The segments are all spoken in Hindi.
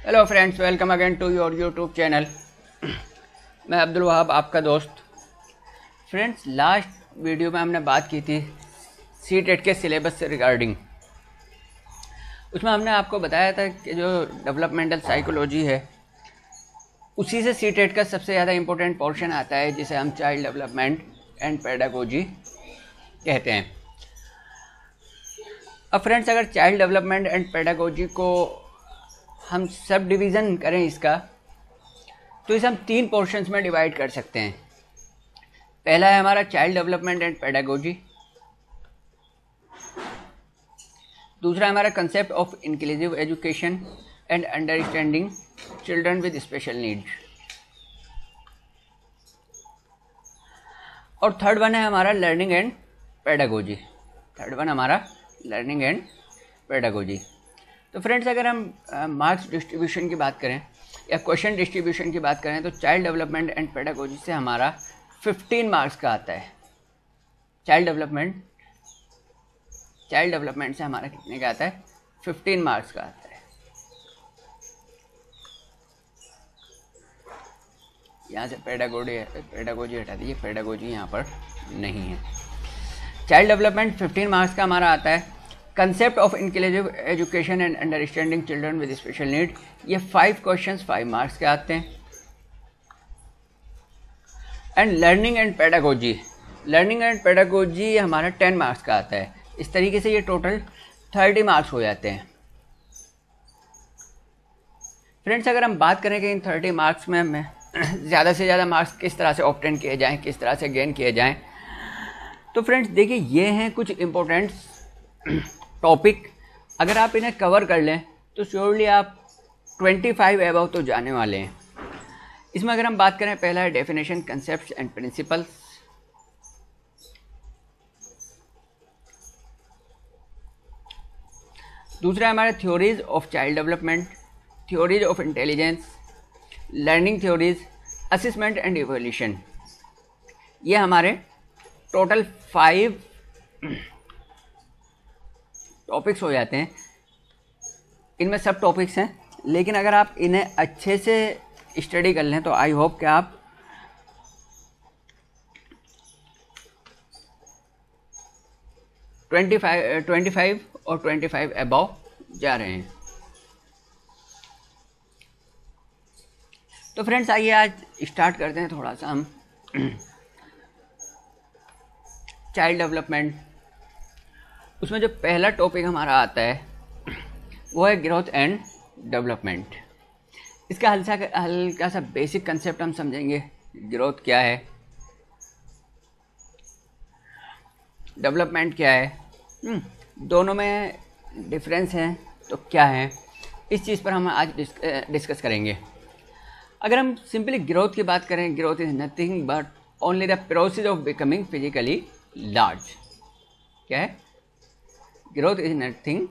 Hello friends, welcome again to your YouTube channel. मैं अब्दुल वहाब, आपका दोस्त। फ्रेंड्स, लास्ट वीडियो में हमने बात की थी सीटेट के सिलेबस से रिगार्डिंग। उसमें हमने आपको बताया था कि जो डेवलपमेंटल साइकोलॉजी है उसी से सीटेट का सबसे ज़्यादा इम्पोर्टेंट पोर्शन आता है, जिसे हम चाइल्ड डेवलपमेंट एंड पेडागोजी कहते हैं। अब फ्रेंड्स, अगर चाइल्ड डेवलपमेंट एंड पेडागोजी को हम सब डिवीज़न करें इसका, तो इसे हम 3 पोर्शंस में डिवाइड कर सकते हैं। पहला है हमारा चाइल्ड डेवलपमेंट एंड पेडागोजी। दूसरा है हमारा concept of inclusive education and understanding children with special needs. और थर्ड वन है हमारा लर्निंग एंड पेडागोजी। तो फ्रेंड्स, अगर हम मार्क्स डिस्ट्रीब्यूशन की बात करें या क्वेश्चन डिस्ट्रीब्यूशन की बात करें, तो चाइल्ड डेवलपमेंट एंड पेडागोजी से हमारा 15 मार्क्स का आता है। चाइल्ड डेवलपमेंट से हमारा कितने का आता है? 15 मार्क्स का आता है। यहाँ से पेडागोजी हटा दीजिए, पेडागोजी यहाँ पर नहीं है। चाइल्ड डेवलपमेंट 15 मार्क्स का हमारा आता है। Concept of inclusive education and understanding children with special need, ये 5 क्वेश्चंस 5 मार्क्स के आते हैं। एंड लर्निंग एंड पेडागोजी हमारा 10 मार्क्स का आता है। इस तरीके से ये टोटल 30 मार्क्स हो जाते हैं। फ्रेंड्स, अगर हम बात करें कि इन 30 मार्क्स में ज़्यादा से ज़्यादा मार्क्स किस तरह से ऑब्टेन किए जाएँ, किस तरह से गेन किए जाएँ, तो फ्रेंड्स देखिए, ये हैं कुछ इम्पोर्टेंट टॉपिक। अगर आप इन्हें कवर कर लें तो श्योरली आप 25 एबव तो जाने वाले हैं। इसमें अगर हम बात करें, पहला है डेफिनेशन, कंसेप्ट्स एंड प्रिंसिपल्स। दूसरा है हमारे theories of child development, theories of intelligence, learning theories, assessment and evolution. ये हमारे टोटल 5 टॉपिक्स हो जाते हैं। इनमें सब टॉपिक्स हैं, लेकिन अगर आप इन्हें अच्छे से स्टडी कर लें तो आई होप कि आप 25 और 25 अबव जा रहे हैं। तो फ्रेंड्स, आइए आज स्टार्ट करते हैं थोड़ा सा हम चाइल्ड डेवलपमेंट। उसमें जो पहला टॉपिक हमारा आता है वो है ग्रोथ एंड डेवलपमेंट। इसका हल्का सा बेसिक कंसेप्ट हम समझेंगे। ग्रोथ क्या है, डेवलपमेंट क्या है, दोनों में डिफरेंस है तो क्या है, इस चीज़ पर हम आज डिस्कस करेंगे। अगर हम सिंपली ग्रोथ की बात करें, growth is nothing but only the process of becoming physically large. क्या है? Growth is nothing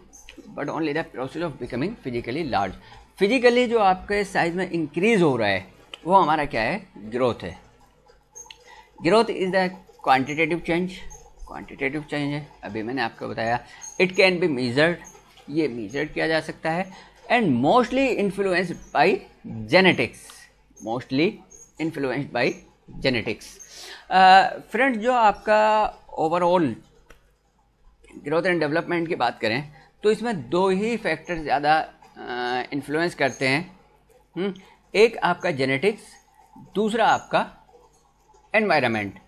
but only the process of becoming physically large. Physically जो आपके साइज में इंक्रीज हो रहा है वो हमारा क्या है? ग्रोथ है। Growth is the quantitative change है, अभी मैंने आपको बताया। इट कैन बी मेजर्ड, ये मेजर किया जा सकता है। And mostly influenced by genetics. Friends, जो आपका ओवरऑल ग्रोथ एंड डेवलपमेंट की बात करें तो इसमें 2 ही फैक्टर ज़्यादा इन्फ्लुएंस करते हैं। एक आपका जेनेटिक्स, दूसरा आपका एनवायरनमेंट।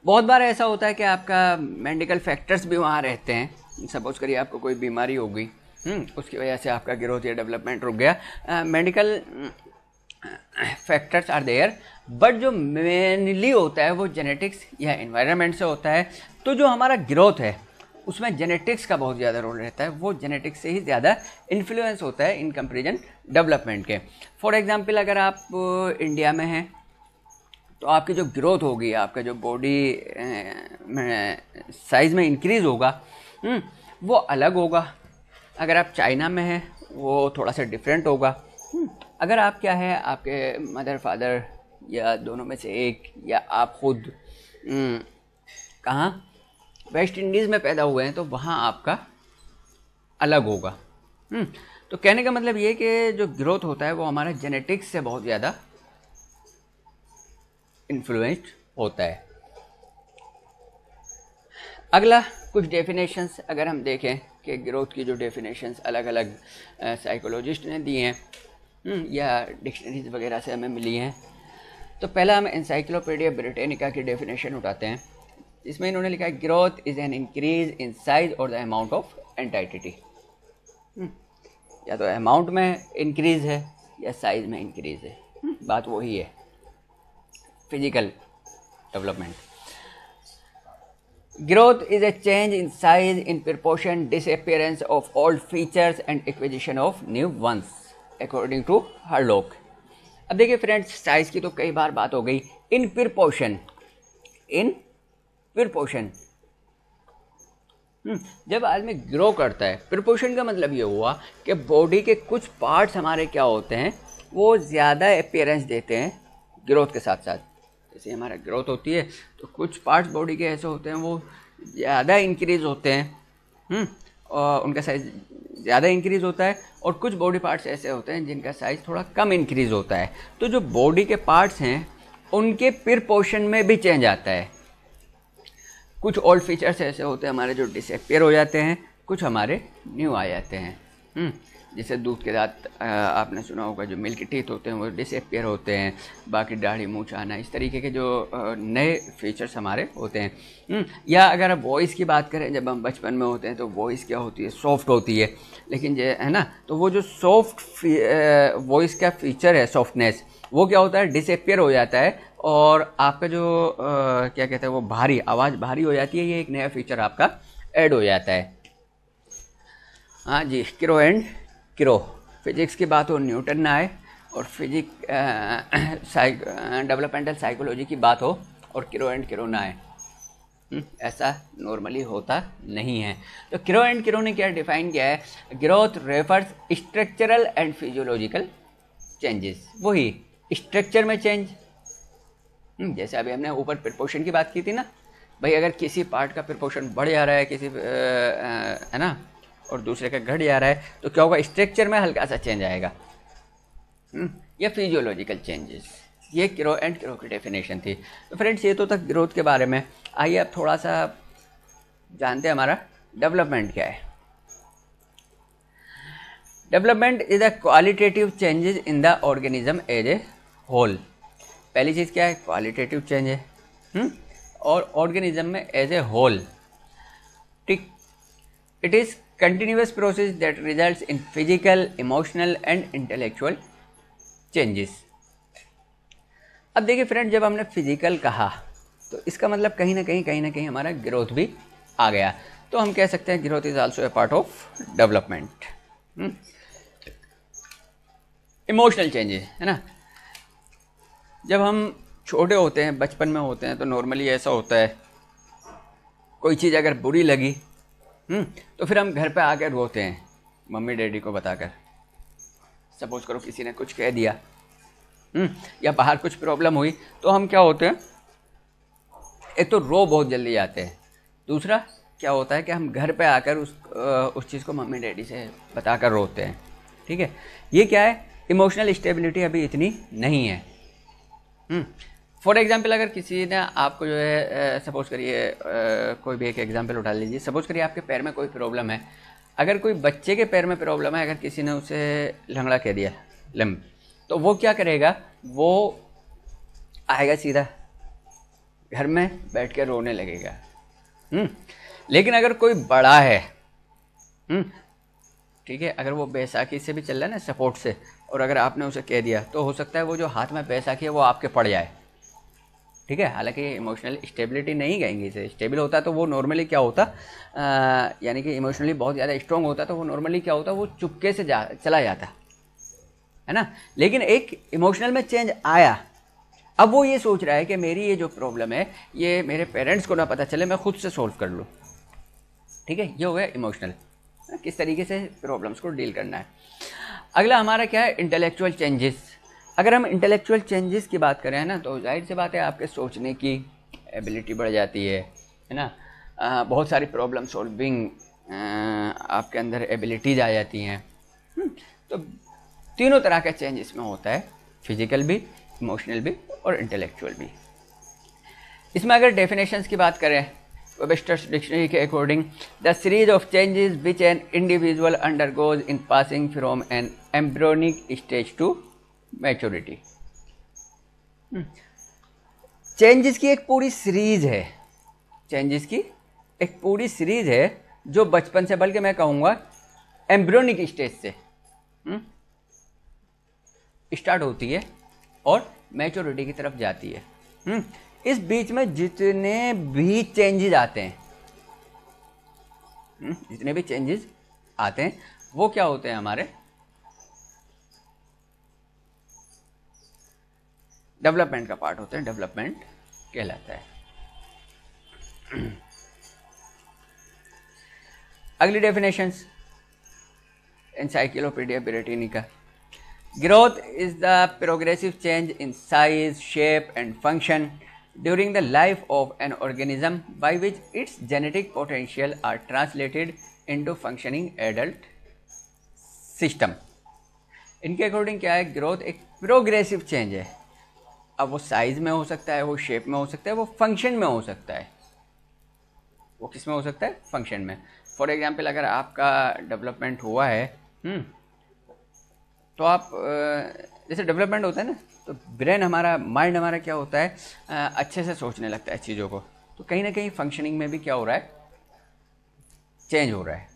बहुत बार ऐसा होता है कि आपका मेडिकल फैक्टर्स भी वहाँ रहते हैं। सपोज करिए आपको कोई बीमारी हो गई, उसकी वजह से आपका ग्रोथ या डेवलपमेंट रुक गया। Medical factors are there, but जो मेनली होता है वो जेनेटिक्स या एनवायरनमेंट से होता है। तो जो हमारा ग्रोथ है उसमें जेनेटिक्स का बहुत ज़्यादा रोल रहता है। वो जेनेटिक्स से ही ज़्यादा इन्फ्लुएंस होता है इन कंपेरिजन डेवलपमेंट के। फॉर एग्जांपल, अगर आप इंडिया में हैं तो आपकी जो ग्रोथ होगी, आपका जो बॉडी साइज़ में इंक्रीज़ होगा, वो अलग होगा। अगर आप चाइना में हैं वो थोड़ा सा डिफरेंट होगा। अगर आप क्या है, आपके मदर फादर या दोनों में से एक, या आप खुद कहाँ वेस्ट इंडीज़ में पैदा हुए हैं तो वहाँ आपका अलग होगा। तो कहने का मतलब ये कि जो ग्रोथ होता है वो हमारा जेनेटिक्स से बहुत ज़्यादा इन्फ्लुएंस्ड होता है। अगला कुछ डेफिनेशंस अगर हम देखें कि ग्रोथ की जो डेफिनेशंस अलग अलग साइकोलॉजिस्ट ने दी हैं या डिक्शनरीज वगैरह से हमें मिली हैं, तो पहला हम एनसाइक्लोपीडिया ब्रिटानिका की डेफिनेशन उठाते हैं। इसमें इन्होंने लिखा है growth is an increase in size और द अमाउंट ऑफ एंटाइटी। या तो अमाउंट में इंक्रीज है या साइज में इंक्रीज है, बात वही है, physical development. Growth is a change in size in proportion disappearance of old features and acquisition of new ones according to Hurlock. अब देखिए फ्रेंड्स, साइज की तो कई बार बात हो गई। इन प्रोपोर्शन जब आदमी ग्रो करता है, प्रोपोर्शन का मतलब ये हुआ कि बॉडी के कुछ पार्ट्स हमारे क्या होते हैं, वो ज़्यादा अपीयरेंस देते हैं ग्रोथ के साथ साथ। जैसे हमारा ग्रोथ होती है तो कुछ पार्ट्स बॉडी के ऐसे होते हैं वो ज़्यादा इंक्रीज होते हैं, और उनका साइज ज़्यादा इंक्रीज होता है, और कुछ बॉडी पार्ट्स ऐसे होते हैं जिनका साइज थोड़ा कम इंक्रीज होता है। तो जो बॉडी के पार्ट्स हैं उनके प्रोपोर्शन में भी चेंज आता है। कुछ ओल्ड फीचर्स ऐसे होते हैं हमारे जो डिसअपियर हो जाते हैं, कुछ हमारे न्यू आ जाते हैं। जैसे दूध के दांत आपने सुना होगा, जो मिल्क टीथ होते हैं वो डिसअपियर होते हैं, बाकी दाढ़ी मूंछ आना, इस तरीके के जो नए फीचर्स हमारे होते हैं। या अगर आप वॉइस की बात करें, जब हम बचपन में होते हैं तो वॉइस क्या होती है, सॉफ्ट होती है, लेकिन जो है ना, तो वो जो सॉफ्ट वॉइस का फीचर है, सॉफ्टनेस, वो क्या होता है, डिसअपियर हो जाता है, और आपका जो क्या कहते हैं वो भारी आवाज़ भारी हो जाती है। ये एक नया फीचर आपका ऐड हो जाता है। हाँ जी, क्रो एंड क्रो, फिजिक्स की बात हो न्यूटन ना आए, और डेवलपमेंटल साइकोलॉजी की बात हो और क्रो एंड क्रो ना आए, ऐसा नॉर्मली होता नहीं है। तो क्रो एंड क्रो ने क्या डिफाइन किया है, growth refers structural and physiological changes. वही स्ट्रक्चर में चेंज, जैसे अभी हमने ऊपर प्रोपोर्शन की बात की थी ना भाई, अगर किसी पार्ट का प्रोपोर्शन बढ़ जा रहा है किसी है ना, और दूसरे का घट जा रहा है, तो क्या होगा, स्ट्रक्चर में हल्का सा चेंज आएगा, या फिजियोलॉजिकल चेंजेस। ये क्रो एंड क्रो की डेफिनेशन थी। तो फ्रेंड्स, ये तो तक ग्रोथ के बारे में। आइए अब थोड़ा सा जानते हैं हमारा डेवलपमेंट क्या है। Development is a qualitative changes in the organism as a whole. पहली चीज़ क्या है, क्वालिटेटिव चेंज है, और ऑर्गेनिज्म में एज ए होल, ठीक। It is continuous process that results in physical, emotional and intellectual changes. अब देखिए फ्रेंड, जब हमने फिजिकल कहा तो इसका मतलब कहीं ना कहीं हमारा ग्रोथ भी आ गया। तो हम कह सकते हैं growth is also a part of development. Emotional changes है ना, जब हम छोटे होते हैं, बचपन में होते हैं, तो नॉर्मली ऐसा होता है, कोई चीज़ अगर बुरी लगी तो फिर हम घर पे आकर रोते हैं मम्मी डैडी को बताकर। सपोज करो किसी ने कुछ कह दिया, या बाहर कुछ प्रॉब्लम हुई, तो हम क्या होते हैं, एक तो रो बहुत जल्दी आते हैं, दूसरा क्या होता है कि हम घर पे आकर उस चीज़ को मम्मी डैडी से बताकर रोते हैं, ठीक है। ये क्या है, इमोशनल स्टेबिलिटी अभी इतनी नहीं है। फॉर एग्जाम्पल, अगर किसी ने आपको जो है, सपोज करिए कोई भी एक एग्जाम्पल उठा लीजिए, सपोज करिए आपके पैर में कोई प्रॉब्लम है। अगर कोई बच्चे के पैर में प्रॉब्लम है, अगर किसी ने उसे लंगड़ा कह दिया, लिम्ब, तो वो क्या करेगा, वो आएगा सीधा घर में बैठ के रोने लगेगा। लेकिन अगर कोई बड़ा है, ठीक है, अगर वो बैसाखी से भी चल रहा है ना, सपोर्ट से, और अगर आपने उसे कह दिया, तो हो सकता है वो जो हाथ में बैसाखी है वो आपके पड़ जाए, ठीक है। हालांकि इमोशनल स्टेबिलिटी नहीं कहेंगे इसे, स्टेबल होता तो वो नॉर्मली क्या होता, यानी कि इमोशनली बहुत ज़्यादा स्ट्रॉन्ग होता, तो वो नॉर्मली क्या होता, वो चुपके से चला जाता है ना। लेकिन एक इमोशनल में चेंज आया, अब वो ये सोच रहा है कि मेरी ये जो प्रॉब्लम है, ये मेरे पेरेंट्स को ना पता चले, मैं खुद से सोल्व कर लूँ, ठीक है। ये हो गया इमोशनल, किस तरीके से प्रॉब्लम्स को डील करना है। अगला हमारा क्या है, इंटेलेक्चुअल चेंजेस। अगर हम इंटेलेक्चुअल चेंजेस की बात करें ना, तो जाहिर सी बात है आपके सोचने की एबिलिटी बढ़ जाती है ना। बहुत सारी प्रॉब्लम सॉल्विंग आपके अंदर एबिलिटीज आ जाती हैं, तो तीनों तरह का चेंज इसमें होता है, फिजिकल भी, इमोशनल भी और इंटेलेक्चुअल भी। इसमें अगर डेफिनेशंस की बात करें, वेबस्टर्स डिक्शनरी के according, the series of changes which an individual undergoes in passing from an embryonic stage to maturity. Changes की एक पूरी सीरीज है, चेंजेस की एक पूरी सीरीज है जो बचपन से, बल्कि मैं कहूँगा एम्ब्रियोनिक स्टेज से स्टार्ट होती है और मैच्योरिटी की तरफ जाती है। इस बीच में जितने भी चेंजेस आते हैं, जितने भी चेंजेस आते हैं वो क्या होते हैं, हमारे डेवलपमेंट का पार्ट होते हैं, डेवलपमेंट कहलाता है। अगली definitions encyclopedia Britannica. Growth is the progressive change in size, shape and function during the life of an organism by which its genetic potential are translated into functioning adult system। इनके अकॉर्डिंग क्या है, ग्रोथ एक प्रोग्रेसिव चेंज है। अब वो साइज में हो सकता है, वो शेप में हो सकता है, वो फंक्शन में हो सकता है। वो किस में हो सकता है, फंक्शन में। फॉर एग्जांपल अगर आपका डेवलपमेंट हुआ है तो आप जैसे डेवलपमेंट होता है ना, तो ब्रेन हमारा, माइंड हमारा क्या होता है, अच्छे से सोचने लगता है चीज़ों को। तो कहीं ना कहीं फंक्शनिंग में भी क्या हो रहा है, चेंज हो रहा है।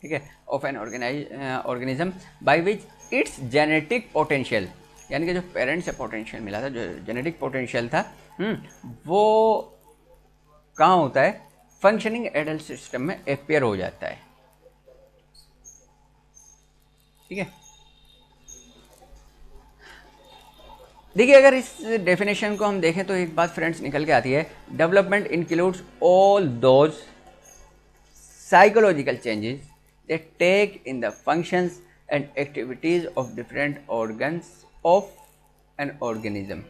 ठीक है, of an organism by which it's genetic potential, यानी कि जो पेरेंट्स से पोटेंशियल मिला था, जो जेनेटिक पोटेंशियल था, वो कहाँ होता है, फंक्शनिंग एडल्ट सिस्टम में अपेयर हो जाता है। ठीक है, देखिए अगर इस डेफिनेशन को हम देखें तो एक बात फ्रेंड्स निकल के आती है, development includes all those psychological changes that take in the functions and activities of different organs of an organism.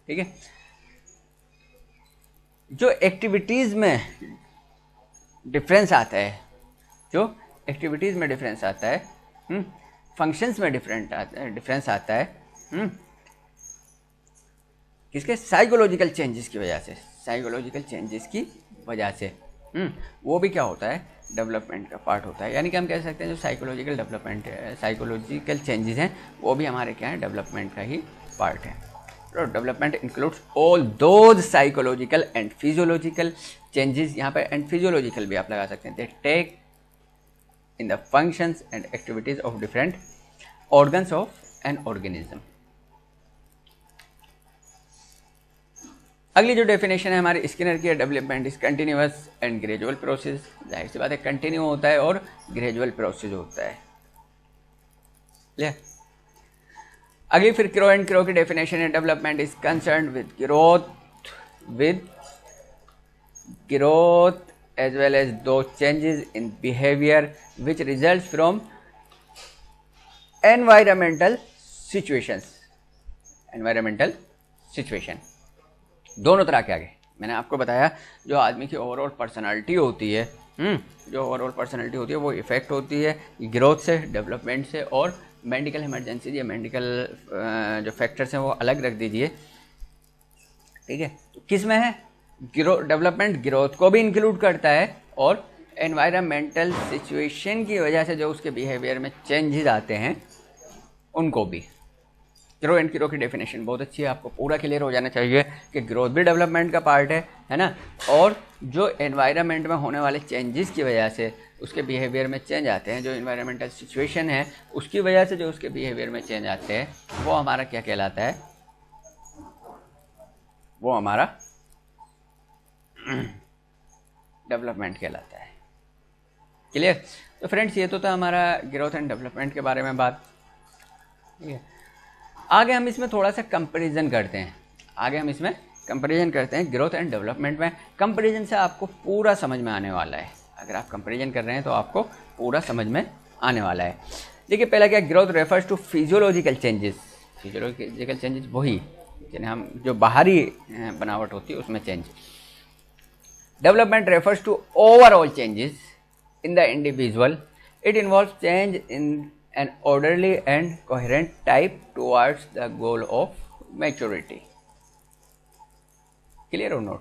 ठीक है, जो एक्टिविटीज में डिफरेंस आता है, जो एक्टिविटीज में डिफरेंस आता है, फंक्शंस में डिफरेंस आता है, किसके, साइकोलॉजिकल चेंजेस की वजह से, साइकोलॉजिकल चेंजेस की वजह से, वो भी क्या होता है, डेवलपमेंट का पार्ट होता है। यानी कि हम कह सकते हैं जो साइकोलॉजिकल डेवलपमेंट है, साइकोलॉजिकल चेंजेस हैं, वो भी हमारे क्या है, डेवलपमेंट का ही पार्ट है। तो development includes all those psychological and physiological changes, यहाँ पर एंड फिजियोलॉजिकल भी आप लगा सकते हैं, that take in the functions and activities of different organs of an organism। अगली जो डेफिनेशन है हमारी स्किनर की, development is continuous and gradual process. जाहिर सी बात है, कंटिन्यू होता है और ग्रेजुअल प्रोसेस होता है। क्लियर। अगली फिर क्रो एंड क्रो की डेफिनेशन है, development is concern with growth as well as those changes in behavior which results from environmental situations। environmental situation दोनों तरह के आगे मैंने आपको बताया, जो आदमी की ओवरऑल पर्सनालिटी होती है, जो ओवरऑल पर्सनालिटी होती है वो इफेक्ट होती है ग्रोथ से, डेवलपमेंट से, और मेडिकल इमरजेंसी या मेडिकल जो फैक्टर्स हैं वो अलग रख दीजिए। ठीक है, तो किस में है, डेवलपमेंट ग्रोथ को भी इंक्लूड करता है और एनवायरमेंटल सिचुएशन की वजह से जो उसके बिहेवियर में चेंजेस आते हैं उनको भी। ग्रो एंड क्रो की डेफिनेशन बहुत अच्छी है, आपको पूरा क्लियर हो जाना चाहिए कि ग्रोथ भी डेवलपमेंट का पार्ट है ना, और जो एनवायरमेंट में होने वाले चेंजेस की वजह से उसके बिहेवियर में चेंज आते हैं, जो एनवायरमेंटल सिचुएशन है उसकी वजह से जो उसके बिहेवियर में चेंज आते हैं, वो हमारा क्या कहलाता है, वो हमारा डेवलपमेंट कहलाता है। क्लियर। तो फ्रेंड्स ये तो था हमारा ग्रोथ एंड डेवलपमेंट के बारे में बात। ठीक है, आगे हम इसमें थोड़ा सा कंपैरिजन करते हैं, ग्रोथ एंड डेवलपमेंट में। कंपैरिजन से आपको पूरा समझ में आने वाला है, अगर आप कंपैरिजन कर रहे हैं तो आपको पूरा समझ में आने वाला है। देखिए पहला क्या, growth refers to physiological changes. Physiological changes वही जिन्हें हम, जो बाहरी बनावट होती है उसमें change. Development refers to overall changes, in the individual. It involves change in an orderly and coherent type towards the goal of maturity. Clear or not?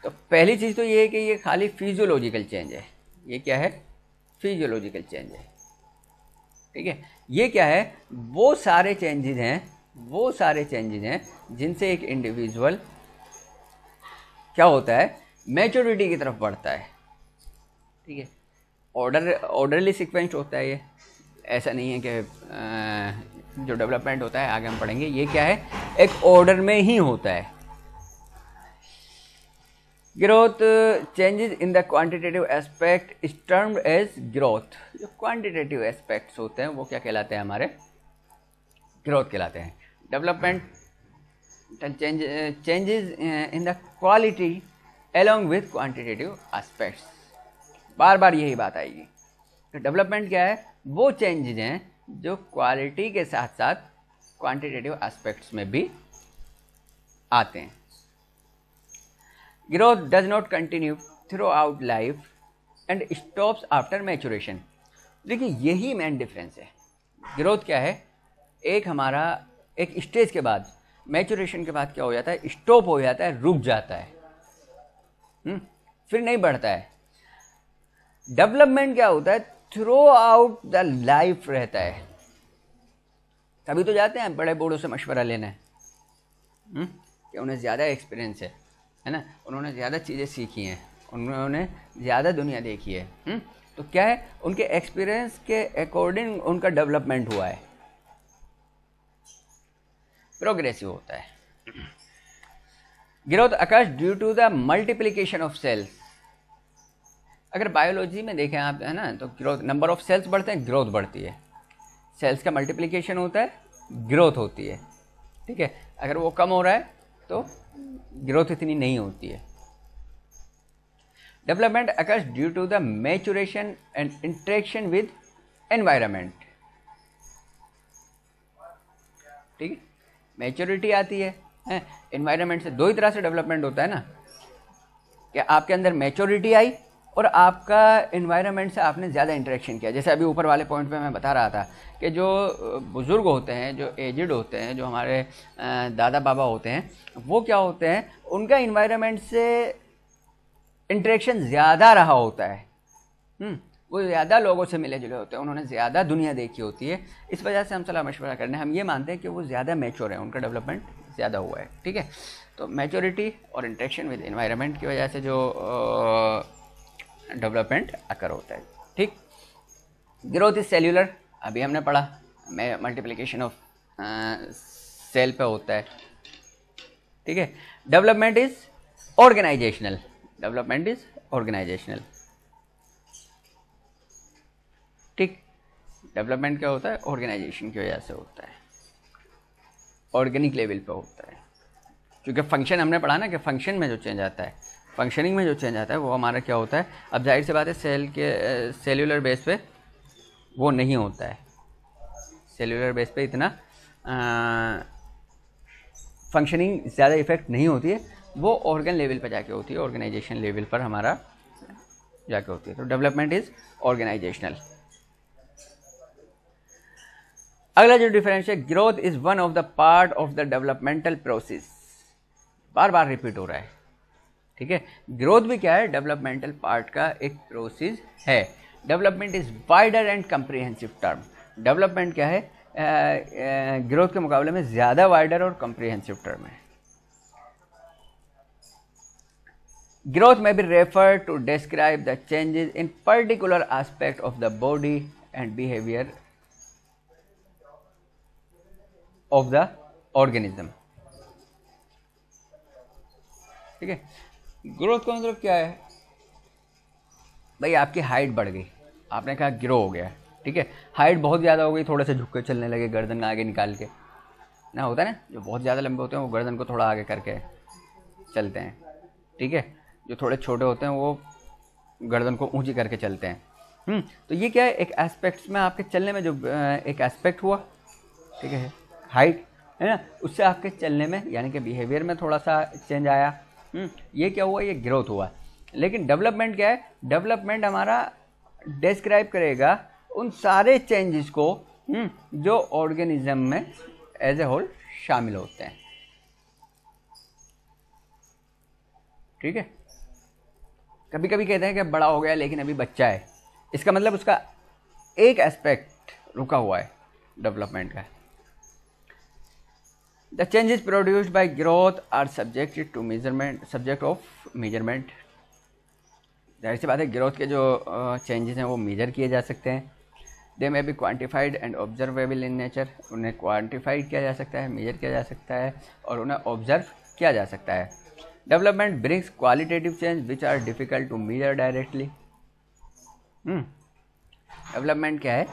तो पहली चीज़ तो ये है कि ये खाली फिजियोलॉजिकल चेंज है. ये क्या है? फिजियोलॉजिकल चेंज है. ठीक है. ये क्या है? वो सारे चेंजेस हैं जिनसे एक इंडिविजुअल क्या होता है? मैच्योरिटी की तरफ बढ़ता है. ठीक है. ऑर्डरली सीक्वेंस होता है. ये ऐसा नहीं है कि जो डेवलपमेंट होता है आगे हम पढ़ेंगे, ये क्या है? एक ऑर्डर में ही होता है. Growth changes in the quantitative aspect is termed as growth. जो क्वांटिटेटिव एस्पेक्ट्स होते हैं वो क्या कहलाते हैं? हमारे ग्रोथ कहलाते हैं. Development changes in the quality along with quantitative aspects. बार बार यही बात आएगी. तो डेवलपमेंट क्या है? वो चेंजेज हैं जो क्वालिटी के साथ साथ क्वांटिटेटिव एस्पेक्ट्स में भी आते हैं. Growth does not continue through out life and stops after maturation. देखिए यही मेन डिफरेंस है. ग्रोथ क्या है? हमारा एक स्टेज के बाद, मैच्योरेशन के बाद क्या हो जाता है? स्टॉप हो जाता है, रुक जाता है, फिर नहीं बढ़ता है. डेवलपमेंट क्या होता है? थ्रू आउट द लाइफ रहता है. तभी तो जाते हैं बड़े बूढ़ों से मशवरा लेने, कि उन्हें ज़्यादा एक्सपीरियंस है ना, उन्होंने ज़्यादा चीज़ें सीखी हैं, उन्होंने ज़्यादा दुनिया देखी है. तो क्या है? उनके एक्सपीरियंस के अकॉर्डिंग उनका डेवलपमेंट हुआ है, प्रोग्रेसिव होता है. Growth occurs due to the multiplication of cells. अगर बायोलॉजी में देखें आप, है ना, तो ग्रोथ, नंबर ऑफ सेल्स बढ़ते हैं, ग्रोथ बढ़ती है. सेल्स का मल्टीप्लिकेशन होता है, ग्रोथ होती है. ठीक है. अगर वो कम हो रहा है तो ग्रोथ इतनी नहीं होती है. Development occurs due to the maturation and interaction with environment. ठीक है. मैच्योरिटी आती है एनवायरनमेंट से. दो ही तरह से डेवलपमेंट होता है ना, कि आपके अंदर मैच्योरिटी आई और आपका एनवायरनमेंट से आपने ज़्यादा इंटरेक्शन किया. जैसे अभी ऊपर वाले पॉइंट पे मैं बता रहा था कि जो बुज़ुर्ग होते हैं, जो एजिड होते हैं, जो हमारे दादा बाबा होते हैं, वो क्या होते हैं? उनका एनवायरनमेंट से इंटरेक्शन ज़्यादा रहा होता है. वो ज़्यादा लोगों से मिले जुले होते हैं, उन्होंने ज़्यादा दुनिया देखी होती है. इस वजह से हम सलाह मशवरा करने, हम ये मानते हैं कि वो ज़्यादा मैच्योर है, उनका डेवलपमेंट ज़्यादा हुआ है. ठीक है. तो मैच्योरिटी और इंटरेक्शन विद एनवायरनमेंट की वजह से जो डेवलपमेंट अकर होता है. ठीक. ग्रोथ इज सेल्यूलर, अभी हमने पढ़ा, मल्टीप्लिकेशन ऑफ सेल पे होता है. ठीक है. Development is organisational. Development is organisational. ठीक. डेवलपमेंट क्या होता है? ऑर्गेनाइजेशन की वजह से होता है, ऑर्गेनिक लेवल पे होता है. क्योंकि फंक्शन हमने पढ़ा ना, कि फंक्शन में जो चेंज आता है, फंक्शनिंग में जो चेंज आता है वो हमारा क्या होता है? अब जाहिर सी बात है सेल के सेल्यूलर बेस पे वो नहीं होता है. सेल्यूलर बेस पे इतना फंक्शनिंग ज़्यादा इफेक्ट नहीं होती है, वो ऑर्गन लेवल पर जाके होती है, ऑर्गेनाइजेशन लेवल पर हमारा जाके होती है. तो डेवलपमेंट इज ऑर्गेनाइजेशनल. अगला जो डिफरेंस है, growth is one of the part of the developmental process. Bar bar repeat हो रहा है. ठीक है. ग्रोथ भी क्या है? डेवलपमेंटल पार्ट का एक प्रोसेस है. Development is wider and comprehensive term. Development क्या है? ग्रोथ के मुकाबले में ज़्यादा वाइडर और कंप्रिहेंसिव टर्म है. ग्रोथ में be refer to describe the changes in particular aspect of the body and behaviour of the organism. ठीक है. ग्रोथ का मतलब क्या है? भाई आपकी हाइट बढ़ गई, आपने कहा ग्रो हो गया. ठीक है. हाइट बहुत ज़्यादा हो गई, थोड़े से झुक के चलने लगे, गर्दन आगे निकाल के ना, होता है ना, जो बहुत ज़्यादा लंबे होते हैं वो गर्दन को थोड़ा आगे करके चलते हैं. ठीक है. जो थोड़े छोटे होते हैं वो गर्दन को ऊंची करके चलते हैं. तो ये क्या है? एक एस्पेक्ट्स में आपके चलने में जो एक एस्पेक्ट हुआ, ठीक है, हाइट है ना, उससे आपके चलने में यानी कि बिहेवियर में थोड़ा सा चेंज आया. ये क्या हुआ? ये ग्रोथ हुआ. लेकिन डेवलपमेंट क्या है, डेवलपमेंट हमारा डिस्क्राइब करेगा उन सारे चेंजेस को जो ऑर्गेनिज्म में एज ए होल शामिल होते हैं। ठीक है, कभी कभी कहते हैं कि बड़ा हो गया लेकिन अभी बच्चा है, इसका मतलब उसका एक एस्पेक्ट रुका हुआ है डेवलपमेंट का। The changes produced by growth are subject of measurement. जाहिर सी बात है, ग्रोथ के जो चेंजेस हैं वो मेजर किए जा सकते हैं। They may be quantified and observable in nature. उन्हें क्वान्टिफाइड किया जा सकता है, मेजर किया जा सकता है और उन्हें ऑब्जर्व किया जा सकता है। Development brings qualitative change which are difficult to measure directly. Development क्या है,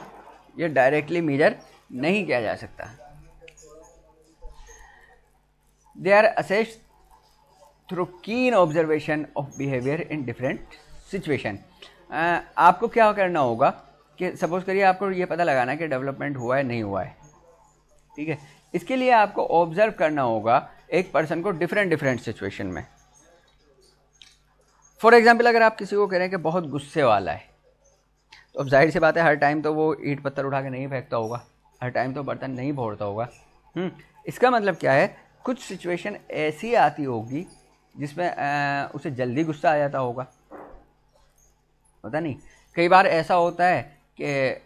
ये डायरेक्टली मेजर नहीं किया जा सकता। They are assessed through keen observation of behaviour in different situation. आपको क्या करना होगा कि सपोज करिए आपको ये पता लगाना है कि डेवलपमेंट हुआ है नहीं हुआ है, ठीक है। इसके लिए आपको ऑब्जर्व करना होगा एक पर्सन को डिफरेंट सिचुएशन में। फॉर एग्जाम्पल, अगर आप किसी को कह रहे हैं कि बहुत गुस्से वाला है, तो अब जाहिर सी बात है हर टाइम तो वो ईंट पत्थर उठा के नहीं फेंकता होगा, हर टाइम तो बर्तन नहीं फोड़ता होगा। इसका मतलब क्या है, कुछ सिचुएशन ऐसी आती होगी जिसमें उसे जल्दी गुस्सा आ जाता होगा, होता नहीं। कई बार ऐसा होता है कि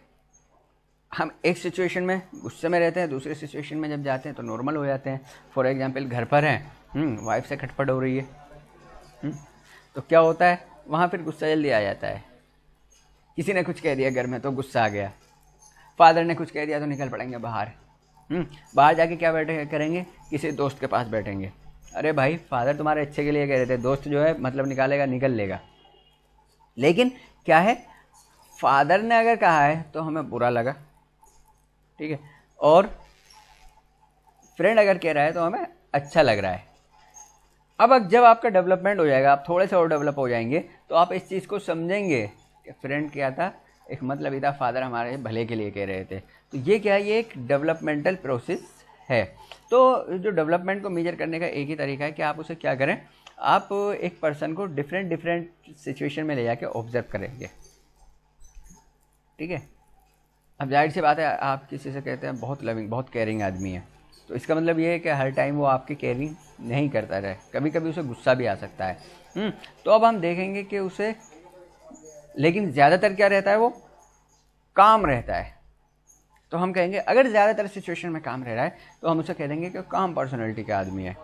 हम एक सिचुएशन में गुस्से में रहते हैं, दूसरे सिचुएशन में जब जाते हैं तो नॉर्मल हो जाते हैं। फॉर एग्जांपल, घर पर हैं, वाइफ से खटपट हो रही है, तो क्या होता है वहाँ फिर गुस्सा जल्दी आ जाता है। किसी ने कुछ कह दिया घर में तो गुस्सा आ गया, फादर ने कुछ कह दिया तो निकल पड़ेंगे बाहर। बाहर जाके क्या बैठे करेंगे, किसी दोस्त के पास बैठेंगे। अरे भाई, फादर तुम्हारे अच्छे के लिए कह रहे थे, दोस्त जो है मतलब निकालेगा निकल लेगा। लेकिन क्या है, फादर ने अगर कहा है तो हमें बुरा लगा, ठीक है, और फ्रेंड अगर कह रहा है तो हमें अच्छा लग रहा है। अब जब आपका डेवलपमेंट हो जाएगा, आप थोड़े से और डेवलप हो जाएंगे, तो आप इस चीज़ को समझेंगे कि फ्रेंड क्या था, एक मतलब ही था, फादर हमारे भले के लिए कह रहे थे। तो ये क्या है, ये एक डेवलपमेंटल प्रोसेस है। तो जो डेवलपमेंट को मेजर करने का एक ही तरीका है कि आप उसे क्या करें, आप एक पर्सन को डिफरेंट सिचुएशन में ले जाके ऑब्जर्व करेंगे, ठीक है। अब जाहिर सी बात है, आप किसी से कहते हैं बहुत लविंग, बहुत केयरिंग आदमी है, तो इसका मतलब ये है कि हर टाइम वो आपकी केयरिंग नहीं करता रहे, कभी कभी उसे गुस्सा भी आ सकता है। तो अब हम देखेंगे कि उसे, लेकिन ज़्यादातर क्या रहता है, वो काम रहता है। तो हम कहेंगे अगर ज़्यादातर सिचुएशन में काम रह रहा है तो हम उसे कह देंगे कि काम पर्सनैलिटी का आदमी है।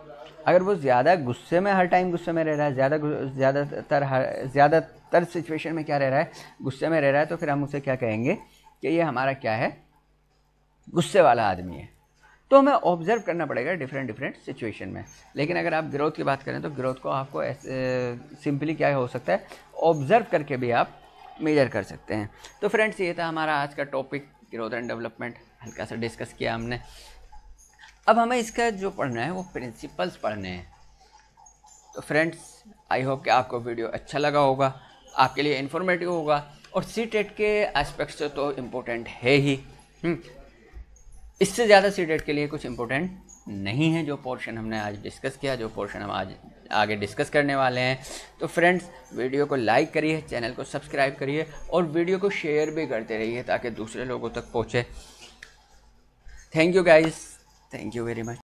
अगर वो ज़्यादा गुस्से में, हर टाइम गुस्से में रह रहा है, ज़्यादातर सिचुएशन में क्या रह रहा है, गुस्से में रह रहा है, तो फिर हम उसे क्या कहेंगे कि ये हमारा क्या है, गुस्से वाला आदमी है। तो हमें ऑब्जर्व करना पड़ेगा डिफरेंट सिचुएशन में। लेकिन अगर आप ग्रोथ की बात करें तो ग्रोथ को आपको ऐसे सिंपली क्या हो सकता है, ऑब्जर्व करके भी आप मेजर कर सकते हैं। तो फ्रेंड्स, ये था हमारा आज का टॉपिक, ग्रोथ एंड डेवलपमेंट, हल्का सा डिस्कस किया हमने। अब हमें इसका जो पढ़ना है वो प्रिंसिपल्स पढ़ने हैं। तो फ्रेंड्स, आई होप कि आपको वीडियो अच्छा लगा होगा, आपके लिए इन्फॉर्मेटिव होगा, और सीटेट के एस्पेक्ट्स तो इम्पोर्टेंट है ही। इससे ज़्यादा सीटेट के लिए कुछ इम्पोर्टेंट नहीं है जो पोर्शन हमने आज डिस्कस किया, जो पोर्शन हम आज आगे डिस्कस करने वाले हैं। तो फ्रेंड्स, वीडियो को लाइक करिए, चैनल को सब्सक्राइब करिए और वीडियो को शेयर भी करते रहिए ताकि दूसरे लोगों तक पहुँचे। Thank you guys, thank you very much.